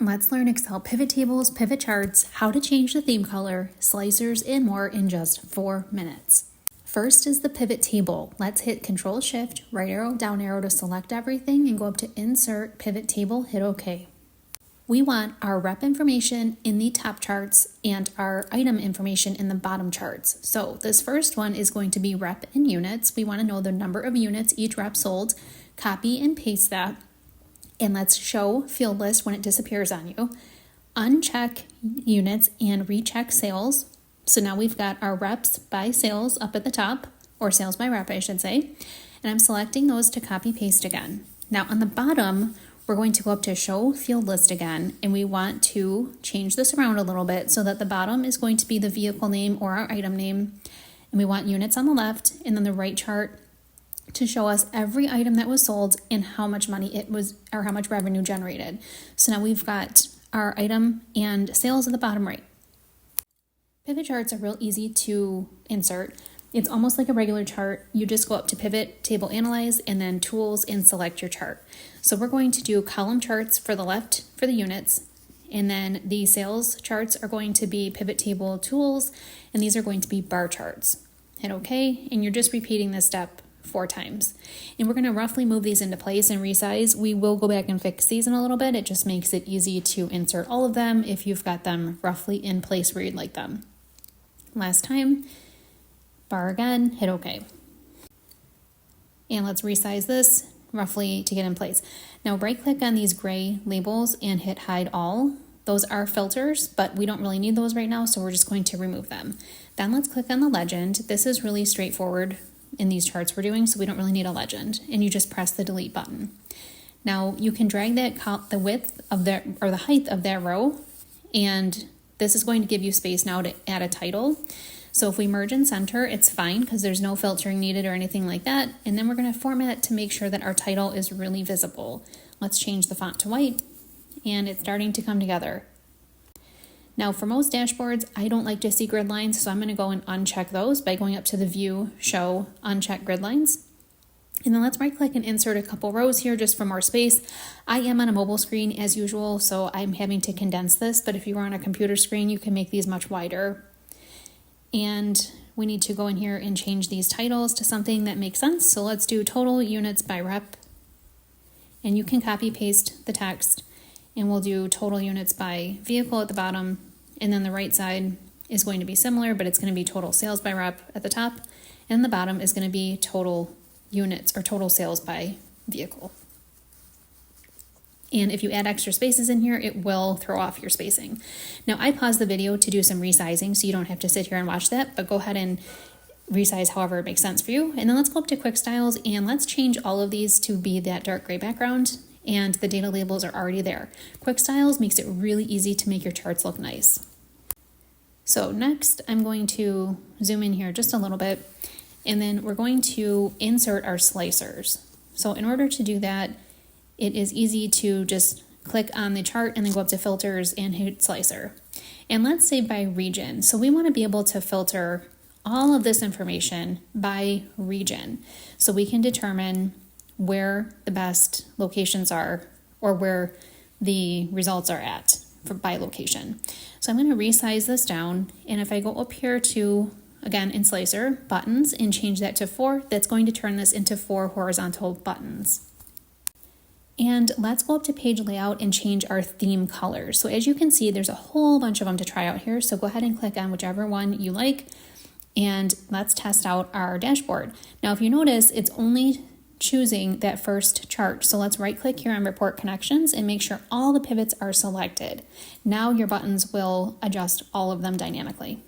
Let's learn Excel pivot tables, pivot charts, how to change the theme color, slicers, and more in just 4 minutes. First is the pivot table. Let's hit Control Shift, right arrow, down arrow to select everything and go up to Insert Pivot Table, hit OK. We want our rep information in the top charts and our item information in the bottom charts. So this first one is going to be rep in units. We want to know the number of units each rep sold. Copy and paste that. And let's show field list when it disappears on you. Uncheck units and recheck sales. So now we've got our reps by sales up at the top, or sales by rep, I should say. And I'm selecting those to copy paste again. Now on the bottom, we're going to go up to show field list again, and we want to change this around a little bit so that the bottom is going to be the vehicle name or our item name. And we want units on the left, and then the right chart to show us every item that was sold and how much money it was, or how much revenue generated. So now we've got our item and sales at the bottom right. Pivot charts are real easy to insert. It's almost like a regular chart. You just go up to Pivot, Table Analyze, and then Tools and select your chart. So we're going to do column charts for the left for the units, and then the sales charts are going to be Pivot Table Tools, and these are going to be bar charts. Hit OK, and you're just repeating this step 4 times. And we're going to roughly move these into place and resize. We will go back and fix these in a little bit. It just makes it easy to insert all of them if you've got them roughly in place where you'd like them. Last time, bar again, hit OK. And let's resize this roughly to get in place. Now right click on these gray labels and hit hide all. Those are filters, but we don't really need those right now, so we're just going to remove them. Then let's click on the legend. This is really straightforward in these charts we're doing, so we don't really need a legend, and you just press the delete button. Now you can drag the width of that, or the height of that row, and this is going to give you space now to add a title. So if we merge and center, it's fine because there's no filtering needed or anything like that. And then we're going to format to make sure that our title is really visible. Let's change the font to white, and it's starting to come together. Now for most dashboards, I don't like to see grid lines, so I'm going to go and uncheck those by going up to the View, Show, Uncheck Grid Lines. And then let's right click and insert a couple rows here just for more space. I am on a mobile screen as usual, so I'm having to condense this, but if you were on a computer screen, you can make these much wider. And we need to go in here and change these titles to something that makes sense. So let's do total units by rep. And you can copy paste the text, and we'll do total units by vehicle at the bottom. And then the right side is going to be similar, but it's going to be total sales by rep at the top. And the bottom is going to be total units or total sales by vehicle. And if you add extra spaces in here, it will throw off your spacing. Now I paused the video to do some resizing, so you don't have to sit here and watch that, but go ahead and resize however it makes sense for you. And then let's go up to Quick Styles and let's change all of these to be that dark gray background, and the data labels are already there. Quick Styles makes it really easy to make your charts look nice. So next I'm going to zoom in here just a little bit, and then we're going to insert our slicers. So in order to do that, it is easy to just click on the chart and then go up to filters and hit slicer. And let's say by region. So we want to be able to filter all of this information by region, so we can determine where the best locations are or where the results are at by location. So I'm going to resize this down, and if I go up here to, again, in slicer, buttons, and change that to 4, that's going to turn this into 4 horizontal buttons. And let's go up to page layout and change our theme colors. So as you can see, there's a whole bunch of them to try out here. So go ahead and click on whichever one you like, and let's test out our dashboard. Now, if you notice, it's only choosing that first chart. So let's right click here on Report Connections and make sure all the pivots are selected. Now your buttons will adjust all of them dynamically.